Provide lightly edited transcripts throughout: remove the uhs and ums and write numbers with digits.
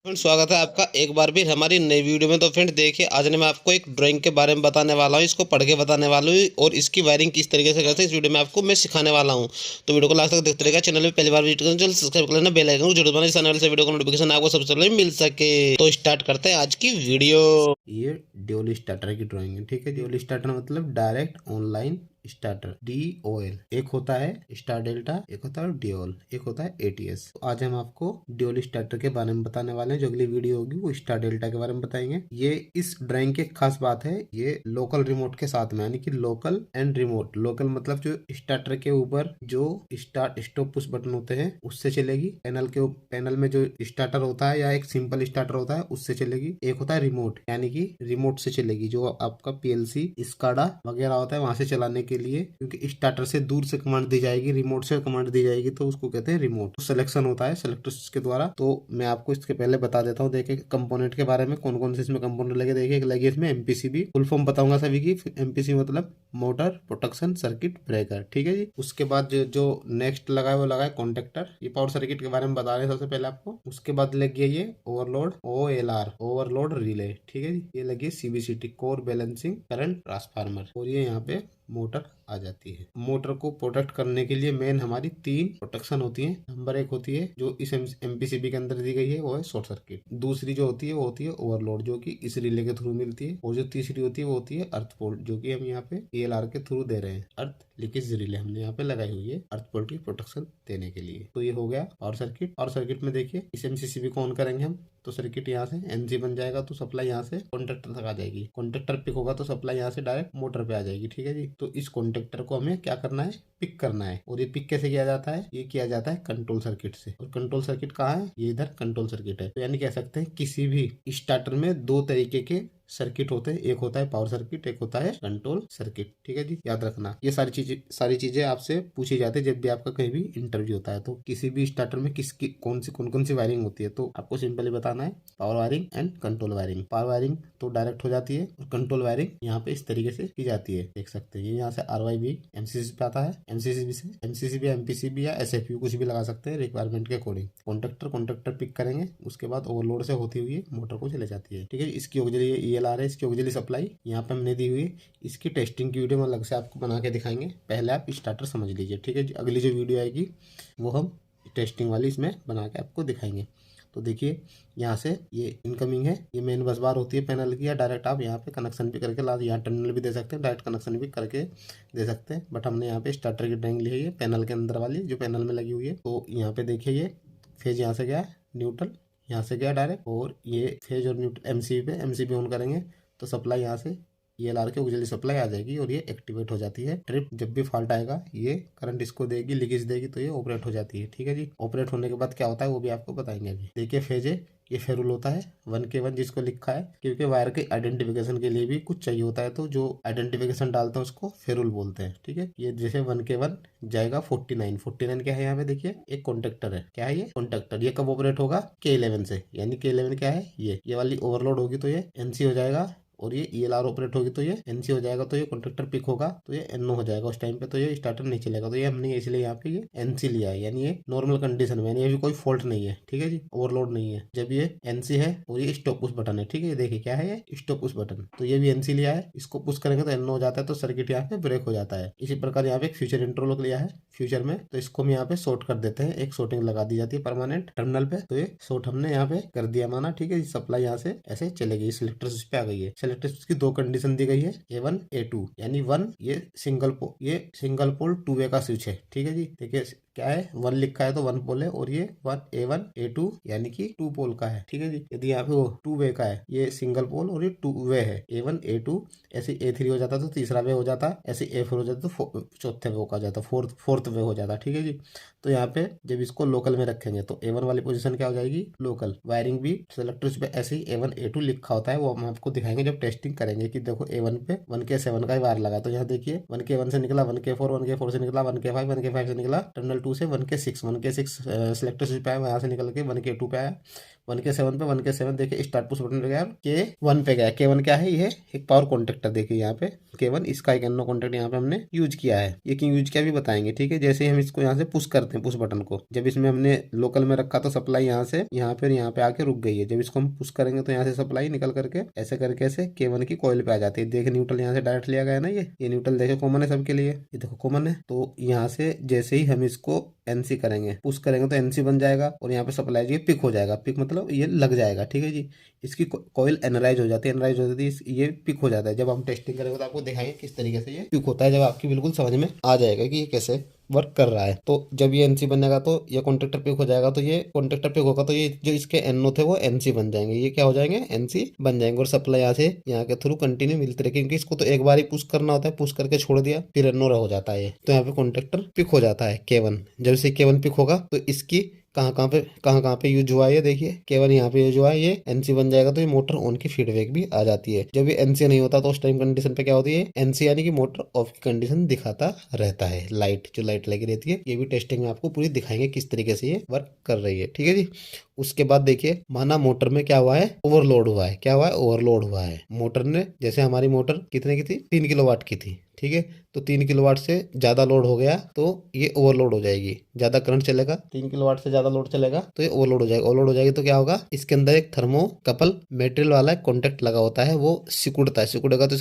Friend, स्वागत है आपका एक बार भी हमारी नई वीडियो में। तो फ्रेंड देखिए, आज मैं आपको एक ड्राइंग के बारे में बताने वाला हूँ। इसको पढ़ के बताने वाला हूँ और इसकी वायरिंग किस तरीके से करते हैं इस वीडियो में आपको मैं सिखाने वाला हूँ। तो वीडियो को लास्ट तक देखते रहेगा। चैनल में पहली बार विजिट करें, चैनल सब्सक्राइब कर लेना, बेल आइकन को जरूर दबाना, जिस आने वाले वीडियो का नोटिफिकेशन आपको सबसे पहले मिल सके। तो स्टार्ट करते हैं आज की वीडियो। ये ड्यूल स्टार्टर की ड्राइंग है, ठीक है। ड्यूल स्टार्टर मतलब डायरेक्ट ऑनलाइन स्टार्टर, DOL। एक होता है स्टार डेल्टा, एक होता है ड्यूल, एक होता है ATS। तो आज हम आपको ड्यूल स्टार्टर के बारे में बताने वाले हैं। जो अगली वीडियो होगी वो स्टार डेल्टा के बारे में बताएंगे। ये इस ड्राइंग की खास बात है, ये लोकल रिमोट के साथ में, यानी कि लोकल एंड रिमोट। लोकल मतलब जो स्टार्टर के ऊपर जो स्टार्ट स्टॉप पुश बटन होते हैं उससे चलेगी। पैनल में जो स्टार्टर होता है या एक सिंपल स्टार्टर होता है उससे चलेगी। एक होता है रिमोट, यानी कि रिमोट से चलेगी, जो आपका PLC स्काडा वगैरह होता है वहां से चलाने के लिए, क्योंकि स्टार्टर से दूर से कमांड दी जाएगी, रिमोट से कमांड दी जाएगी, तो उसको कहते हैं रिमोट। सिलेक्शन होता है सेलेक्टर्स के द्वारा। तो मैं आपको इसके पहले बता देता हूँ। देखिए कंपोनेंट के बारे में, कौन कौन से इसमें कंपोनेंट लगे। देखिए एक लगी इसमें MPCB, फुल फॉर्म बताऊंगा सभी की। MPCB मतलब मोटर प्रोटेक्शन सर्किट ब्रेकर, ठीक है जी। उसके बाद जो नेक्स्ट लगा है वो लगा है कॉन्टेक्टर। ये पावर सर्किट के बारे में बता रहे हैं सबसे पहले आपको। उसके बाद लगी है ये ओवरलोड, OLR ओवरलोड रिले, ठीक है जी। ये लगी है CBCT core balancing current transformer. और ये यहाँ पे मोटर आ जाती है। मोटर को प्रोटेक्ट करने के लिए मेन हमारी 3 प्रोटेक्शन होती है। नंबर 1 होती है जो इस MPCB के अंदर दी गई है, वो है शॉर्ट सर्किट। दूसरी जो होती है वो होती है ओवरलोड, जो कि इस रिले के थ्रू मिलती है। और जो तीसरी होती है वो होती है अर्थ पोर्ट, जो कि हम यहाँ पे ELR के थ्रू दे रहे हैं। अर्थ लीकेज रिले हमने यहाँ पे लगाई हुई है अर्थ पोर्ट की प्रोटेक्शन देने के लिए। तो ये हो गया पावर सर्किट। पावर सर्किट में देखिए इस MCCB को ऑन करेंगे हम तो सर्किट यहाँ से NC बन जाएगा, तो सप्लाई यहाँ से कॉन्ट्रेक्टर तक आ जाएगी। कॉन्ट्रेक्टर पिक होगा तो सप्लाई यहाँ से डायरेक्ट मोटर पे आ जाएगी, ठीक है जी। तो इस कॉन्ट्रेक्टर को हमें क्या करना है, पिक करना है। और ये पिक कैसे किया जाता है, ये किया जाता है कंट्रोल सर्किट से। और कंट्रोल सर्किट कहाँ है, ये इधर कंट्रोल सर्किट है। तो यानी कह सकते हैं किसी भी स्टार्टर में 2 तरीके के सर्किट होते हैं। एक होता है पावर सर्किट, एक होता है कंट्रोल सर्किट, ठीक है जी। याद रखना, ये सारी चीजें आपसे पूछी जाती है जब भी आपका कहीं भी इंटरव्यू होता है। तो किसी भी स्टार्टर में किसकी कौन कौन सी वायरिंग होती है, तो आपको सिंपली बताना है power wiring and control wiring. Power wiring तो डायरेक्ट हो जाती है और कंट्रोल वायरिंग यहाँ पे इस तरीके से की जाती है, देख सकते हैं। ये यहाँ से RYB MCCB पे आता है, MCCB से MCCB MPCB या SFU कुछ भी लगा सकते हैं रिक्वायरमेंट के अकॉर्डिंग। कॉन्ट्रेक्टर पिक करेंगे, उसके बाद ओवरलोड से होती हुई मोटर को चले जाती है, ठीक है। इसकी ऑक्सिलरी ELR है, इसकी ऑक्सिलरी सप्लाई यहाँ पे हमने दी हुई है। इसकी टेस्टिंग की वीडियो में अलग से आपको बना के दिखाएंगे। पहले आप स्टार्टर समझ लीजिए, ठीक है। अगली जो वीडियो आएगी वो हम टेस्टिंग वाली इसमें बना के आपको दिखाएंगे। तो देखिए यहाँ से ये इनकमिंग है, ये मेन बस बार होती है पैनल की, या डायरेक्ट आप यहाँ पे कनेक्शन भी करके यहाँ टर्मिनल भी दे सकते हैं, डायरेक्ट कनेक्शन भी करके दे सकते हैं। बट हमने यहाँ पे स्टार्टर की ड्राइंग ली है, ये पैनल के अंदर वाली जो पैनल में लगी हुई है। तो यहाँ पे देखिए ये फेज यहाँ से गया है, न्यूट्रल यहाँ से गया डायरेक्ट, और ये फेज और न्यूट्रल MCB ऑन करेंगे तो सप्लाई यहाँ से ELR के ऑक्सिलरी सप्लाई आ जाएगी और ये एक्टिवेट हो जाती है। ट्रिप जब भी फॉल्ट आएगा ये करंट इसको देगी, लीकेज देगी, तो ये ऑपरेट हो जाती है, ठीक है जी। ऑपरेट होने के बाद क्या होता है वो भी आपको बताएंगे अभी। देखिए फेज है, ये फेरुल होता है 1K1 जिसको लिखा है, क्योंकि वायर के आइडेंटिफिकेशन के लिए भी कुछ चाहिए होता है, तो जो आइडेंटिफिकेशन डालते हैं उसको फेरुल बोलते हैं, ठीक है। ये जैसे 1K1 जाएगा 49 क्या है यहाँ पे देखिए, एक कॉन्ट्रेक्टर है। क्या है ये कॉन्ट्रेक्टर, ये कब ऑपरेट होगा K11 से, यानी K11 क्या है, ये वाली ओवरलोड होगी तो ये NC हो जाएगा, और ये ELR ऑपरेट होगी तो ये NC हो जाएगा। तो ये कॉन्ट्रेक्टर पिक होगा तो ये NO हो जाएगा उस टाइम पे, तो ये स्टार्टर नहीं चलेगा। तो ये हमने इसलिए यहाँ पे ये NC लिया है, यानी ये नॉर्मल कंडीशन में, यानी अभी कोई फॉल्ट नहीं है, ठीक है जी, ओवरलोड नहीं है। जब ये NC है और ये स्टॉप पुश बटन है, ठीक है। ये देखिए क्या है, ये स्टॉप पुश बटन, तो ये भी NC लिया है, इसको पुश करेंगे तो NO हो जाता है, तो सर्किट यहाँ पे ब्रेक हो जाता है। इसी प्रकार यहाँ पे एक फ्यूचर इंटरलॉक लिया है फ्यूचर में, तो इसको हम यहाँ पे शॉर्ट कर देते हैं। एक शॉर्टिंग लगा दी जाती है परमानेंट टर्मिनल पे, तो ये शॉर्ट हमने यहाँ पे कर दिया माना, ठीक है। सप्लाई यहाँ से ऐसे चलेगी, सिलेक्टर स्विच पे आ गई है। सिलेक्टर स्विच की 2 कंडीशन दी गई है, A1 A2, यानी 1 ये सिंगल पोल 2 वे का स्विच है, ठीक है जी। देखिए क्या है, 1 लिखा है तो 1 पोल है, और ये 1 A1 A2 यानी कि 2 पोल का है, ठीक है जी। यदि यहाँ पे वो 2 वे का है, ये सिंगल पोल और ये 2 वे है, A1 A2, ऐसे A3 हो जाता तो तीसरा वे हो जाता, ऐसे A4 हो जाता तो चौथे वे का जाता, फोर्थ वे हो जाता, ठीक है जी। तो यहाँ पे जब इसको लोकल में रखेंगे तो A1 वाली पोजीशन क्या हो जाएगी, लोकल। वायरिंग भी सिलेक्टर पे ऐसे ही A1 A2 लिखा होता है, वो हम आपको दिखाएंगे जब टेस्टिंग करेंगे कि देखो A1 पे 1K7 का ही वायर लगा, तो यहाँ देखिए 1K1 से निकला 1K4 से निकला 1K5 से निकला टर्मिनल 2 से 1K6 सिलेक्टर स्विच पे आया, वहाँ से निकल के 1K2 पे आया, 1K7 पे 1K7 देखिए स्टार्ट पुश बटन पे गया, K1 पे गया। K1 क्या है, ये एक पावर कॉन्टेक्टर देखिए यहाँ पे K1, इसका एक एनो कॉन्टेक्ट यहाँ पे हमने यूज किया है। ये क्यों यूज किया भी बताएंगे, ठीक है। जैसे ही हम इसको यहाँ से पुश करते हैं, पुश बटन को, जब इसमें हमने लोकल में रखा तो सप्लाई यहाँ से यहाँ पे आके रुक गई है। जब इसको हम पुश करेंगे तो यहाँ से सप्लाई निकल करके ऐसे करके ऐसे K1 की कॉइल पे आ जाती है। देख न्यूट्रल यहाँ से डायरेक्ट लिया गया है ना, ये न्यूट्रल देखे कॉमन है सबके लिए, ये देखो कॉमन है। तो यहाँ से जैसे ही हम इसको NC करेंगे, पुश करेंगे तो NC बन जाएगा और यहाँ पे सप्लाई जो पिक हो जाएगा। पिक मतलब ये लग जाएगा, ठीक है जी। इसकी कॉइल एनराइज हो जाती है, एनराइज हो जाती है, ये पिक हो जाता है। जब हम टेस्टिंग करेंगे तो आपको दिखाएंगे किस तरीके से ये पिक होता है, जब आपकी बिल्कुल समझ में आ जाएगा कि ये कैसे वर्क कर रहा है। तो जब ये NC बनेगा तो ये कॉन्टेक्टर पिक हो जाएगा, तो ये कॉन्टेक्टर पिक होगा तो ये जो इसके NO थे वो NC बन जाएंगे। ये क्या हो जाएंगे, NC बन जाएंगे और सप्लाई यहाँ से यहाँ के थ्रू कंटिन्यू मिलती रहेगी, क्योंकि इसको तो एक बार ही पुश करना होता है, पुश करके छोड़ दिया फिर NO हो जाता है। तो यहाँ पे कॉन्टेक्टर पिक हो जाता है K1। जब से K1 पिक होगा तो इसकी कहाँ पे यूज हुआ है, ये देखिए K1 यहाँ पे यूज हुआ है, ये NC बन जाएगा तो ये मोटर ऑन की फीडबैक भी आ जाती है। जब ये NC नहीं होता तो उस टाइम कंडीशन पे क्या होती है, NC यानी कि मोटर ऑफ की कंडीशन दिखाता रहता है। लाइट जो लाइट लगी रहती है, ये भी टेस्टिंग में आपको पूरी दिखाएंगे किस तरीके से ये वर्क कर रही है, ठीक है जी। उसके बाद देखिए, माना मोटर में क्या हुआ है, ओवरलोड हुआ है। क्या हुआ है, ओवरलोड हुआ है। मोटर ने, जैसे हमारी मोटर कितने की थी, 3 किलोवाट की थी, ठीक है। तो 3 किलोवाट से ज्यादा लोड हो गया तो ये ओवरलोड हो जाएगी, ज्यादा करंट चलेगा, 3 किलोवाट से ज्यादा लोड चलेगा तो ये ओवरलोड हो जाएगा। ओवरलोड हो जाएगी तो क्या होगा, इसके अंदर एक थर्मोकपल मेटेरियल वाला कॉन्टेक्ट लगा होता है, वो सिकुड़ता है, सिकुड़ेगा तो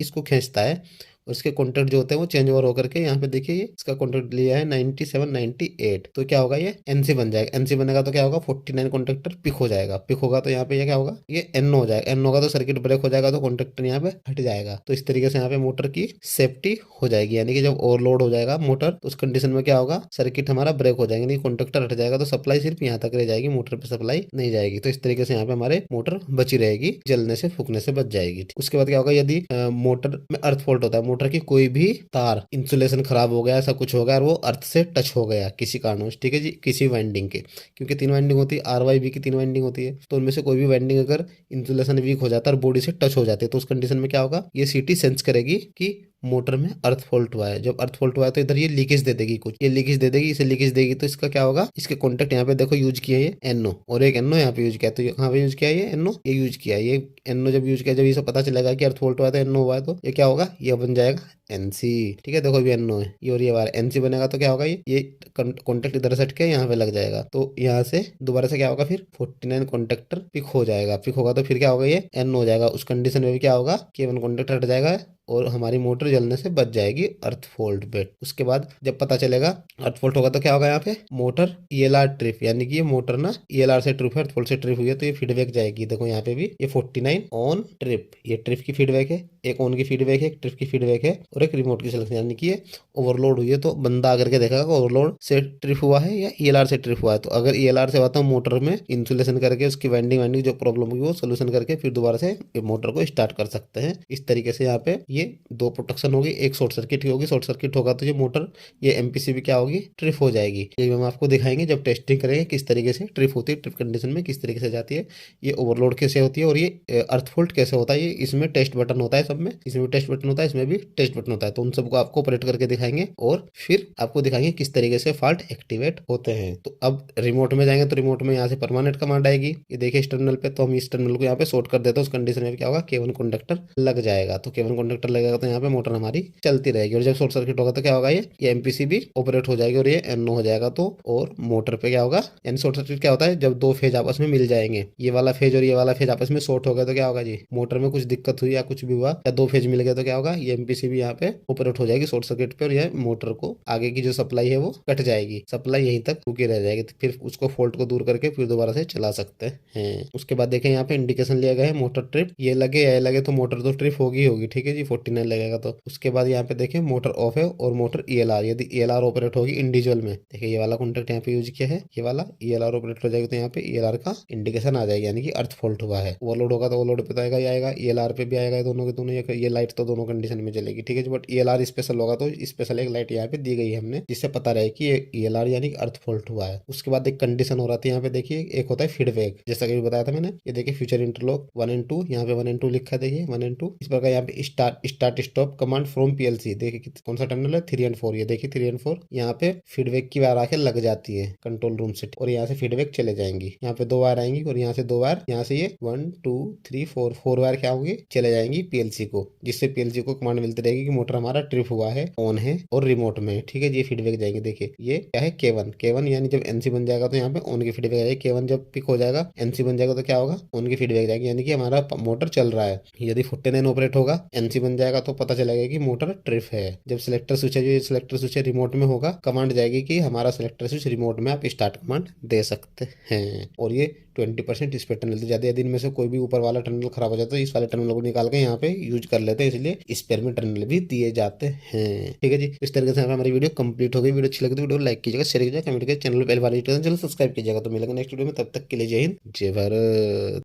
इसको खींचता है और इसके कॉन्टेक्ट जो होते हैं वो चेंज ओवर होकर के यहाँ पे देखिए ये इसका कॉन्टेक्ट लिया है 97 98। तो क्या होगा, ये NC बन जाएगा। NC बनेगा तो क्या होगा, 49 कॉन्टेक्टर पिक हो जाएगा। पिक होगा तो यहाँ पे ये क्या होगा, ये NO हो जाएगा। NO होगा तो सर्किट ब्रेक हो जाएगा तो कॉन्टेक्टर यहाँ पे हट जाएगा। तो इस तरीके से यहाँ पे मोटर की सेफ्टी हो जाएगी, यानी कि जब ओवरलोड हो जाएगा मोटर तो उस कंडीशन में क्या होगा, सर्किट हमारा ब्रेक हो जाएगा, यानी कॉन्टेक्टर हट जाएगा तो सप्लाई सिर्फ यहाँ तक रह जाएगी, मोटर पे सप्लाई नहीं जाएगी। तो इस तरीके से यहाँ पे हमारे मोटर बची रहेगी, जलने से फूकने से बच जाएगी। उसके बाद क्या होगा, यदि मोटर में अर्थ फॉल्ट होता है, मोटर की कोई भी तार इंसुलेशन खराब हो गया, ऐसा कुछ हो गया और वो अर्थ से टच हो गया किसी कारणवश, ठीक है जी, किसी वाइंडिंग के, क्योंकि 3 वाइंडिंग होती है, RYB की 3 वाइंडिंग होती है, तो उनमें से कोई भी वाइंडिंग अगर इंसुलेशन वीक हो जाता है और बॉडी से टच हो जाती है तो उस कंडीशन में क्या होगा, ये CT सेंस करेगी कि मोटर में अर्थ फॉल्ट हुआ है। जब अर्थ फॉल्ट हुआ है तो इधर ये लीकेज दे देगी, कुछ ये लीकेज दे देगी, इसे लीकेज देगी तो इसका क्या होगा, इसके कॉन्टेक्ट यहाँ पे देखो यूज किया है ये NO और एक NO यहाँ पे यूज किया, तो कहाँ पे यूज किया है, ये NO ये यूज किया है। ये NO जब यूज किया, जब ये सब पता चलेगा कि अर्थ फॉल्ट हुआ है तो NO हुआ है तो ये क्या होगा, ये बन जाएगा NC, ठीक है। देखो ये NO है ये, और ये बार NC बनेगा तो क्या होगा, ये कॉन्टेक्ट इधर से हट के यहाँ पे लग जाएगा, तो यहाँ से दोबारा से क्या होगा, फिर 49 कॉन्टेक्टर पिक हो जाएगा। पिक होगा तो फिर क्या होगा, ये NO हो जाएगा। उस कंडीशन में भी क्या होगा, K1 कॉन्टेक्टर हट जाएगा और हमारी मोटर जलने से बच जाएगी अर्थ फॉल्ट पे। उसके बाद जब पता चलेगा अर्थ फॉल्ट होगा तो क्या होगा, यहाँ पे मोटर ELR ट्रिप, यानी कि ये मोटर ना ELR से ट्रिप है, अर्थ फॉल्ट से ट्रिप हुई है तो ये फीडबैक जाएगी। देखो यहाँ पे भी ये 49 ऑन ट्रिप, ये ट्रिप की फीडबैक है, एक ऑन की फीडबैक है, एक ट्रिप की फीडबैक है और एक रिमोट की सिलेक्शन, यानी कि ये ओवरलोड हुई है तो बंदा आकर के देखेगा ओवरलोड से ट्रिप हुआ है या ELR से ट्रिप हुआ है। तो अगर ELR से हुआ तो मोटर में इंसुलेशन करके उसकी वाइंडिंग जो प्रॉब्लम होगी वो सोल्यूशन करके फिर दोबारा से मोटर को स्टार्ट कर सकते हैं। इस तरीके से यहाँ पे ये 2 प्रोटेक्शन होगी, एक शॉर्ट सर्किट होगी, शॉर्ट सर्किट होगा तो ये मोटर, ये MPCB क्या होगी, ट्रिप हो जाएगी। ये हम आपको दिखाएंगे जब टेस्टिंग करेंगे किस तरीके से ट्रिप होती है, ट्रिप कंडीशन में किस तरीके से जाती है, ये ओवरलोड कैसे होती है और ये अर्थ फॉल्ट कैसे होता है। ये इसमें टेस्ट बटन होता है, सब में, इसमें भी टेस्ट बटन होता है, इसमें भी टेस्ट बटन होता है, तो उन सबको आपको ऑपरेट करके दिखाएंगे और फिर आपको दिखाएंगे किस तरीके से फॉल्ट एक्टिवेट होते हैं। तो अब रिमोट में जाएंगे तो रिमोट में यहाँ से परमानेंट कमांड आएगी, ये देखिए इस टर्मिनल पे, तो हम इस टर्मिनल को यहाँ पे शॉर्ट कर देते हैं। उस कंडीशन में क्या होगा, K1 कॉन्टेक्टर लग जाएगा, तो K1 कॉन्टेक्टर लगेगा तो यहाँ पे मोटर हमारी चलती रहेगी। और जब शॉर्ट सर्किट होगा तो क्या होगा, ये MPCB ऑपरेट हो जाएगी और ये NO हो जाएगा। तो और मोटर पे क्या होगा, यानी शॉर्ट सर्किट क्या होता है, जब 2 फेज आपस में मिल जाएंगे, ये वाला फेज और ये वाला फेज आपस में शॉर्ट हो गया तो क्या होगा जी, मोटर में कुछ दिक्कत हुई या कुछ भी हुआ या 2 फेज मिल गया तो क्या होगा, ये MPCB यहाँ पे ऑपरेट हो जाएगी शॉर्ट सर्किट पे और यह मोटर को आगे की जो सप्लाई है वो कट जाएगी, सप्लाई यहीं तक रुकी रह जाएगी। तो फिर उसको फॉल्ट को दूर करके फिर दोबारा से चला सकते हैं। उसके बाद देखें यहाँ पे इंडिकेशन लिया गया है मोटर ट्रिप, ये लगे या लगे तो मोटर तो ट्रिप होगी, ठीक है जी, 49 लगेगा तो। उसके बाद यहाँ पे देखें मोटर ऑफ है और मोटर ELR, यदि ELR ऑपरेट होगी इंडिविजुअल में, देखिए ये वाला कॉन्टेक्ट यहाँ पे यूज किया है, ये वाला ELR ऑपरेट हो जाएगी तो यहाँ पे ELR का इंडिकेशन आ जाएगा, यानी कि अर्थ फॉल्ट हुआ है। ओवरलोड होगा तो ओवरलोड पे तो आएगा ही आएगा, ELR पे भी आएगा, दोनों के दोनों ये लाइट तो दोनों कंडीशन में चलेगी, ठीक है। है जी। बट ELR स्पेशल होगा तो स्पेशल एक लाइट यहाँ पे दी गई है हमने, जिससे पता रहे कि ये ELR यानी कि अर्थ फॉल्ट हुआ है। उसके बाद एक कंडीशन हो रहा था यहाँ पे देखिए, एक होता है फीडबैक, जैसा कि बताया था मैंने। ये देखिए फ्यूचर इंटरलॉक 1 एंड 2, यहाँ पे 1 एंड 2 लिखा है, देखिए 1 एंड 2। इस प्रकार यहाँ पे start stop command from PLC, देखिए कौन सा टर्मिनल है 3 एंड 4, ये देखिए 3 एंड 4। यहाँ पे फीडबैक की वायर आके लग जाती है कंट्रोल रूम से, और यहाँ से फीडबैक चले जाएंगी। यहाँ पे 2 वायर आएंगी और यहाँ से 2 वायर, यहाँ से ये 1 2 3 4 वायर क्या होंगी, चले जाएंगी PLC को, जिससे PLC को कमांड मिलती रहेगी कि मोटर हमारा ट्रिप हुआ है, ऑन है और रिमोट में है। ठीक है, ये फीडबैक जाएंगे। देखिए ये क्या है K1 यानी जब NC बन जाएगा तो यहाँ पे ऑन की फीडबैक आएगी। K1 जब पिक हो जाएगा, NC बन जाएगा तो क्या होगा, ऑन की फीडबैक जाएगी, यानी कि हमारा मोटर चल रहा है। यदि 49 ऑपरेट होगा, NC बन जाएगा तो पता चलेगा कि मोटर ट्रिप है। जब सिलेक्टर स्विच है, जो सिलेक्टर स्विच है रिमोट में होगा, कमांड जाएगी कि हमारा सिलेक्टर स्विच रिमोट में, आप स्टार्ट कमांड दे सकते हैं। और ये 20% इस पे टर्मिनल ज़्यादा, यदि इनमें से कोई भी ऊपर वाला टर्मिनल खराब हो जाता है तो इस वाले टर्मिनल को निकाल के यहाँ पे यूज कर लेते हैं, इसलिए इस पेयर में टर्मिनल भी दिए जाते हैं। ठीक है जी, इस तरीके से हमारी वीडियो कंप्लीट हो गई। वीडियो अच्छी लगी तो वीडियो लाइक कीजिएगा, शेयर कीजिएगा, कमेंट कीजिएगा, चैनल पहले बार चैनल सब्सक्राइब कीजिएगा। तो मिलेंगे नेक्स्ट वीडियो में, तब तक के लिए जय हिंद जय भारत।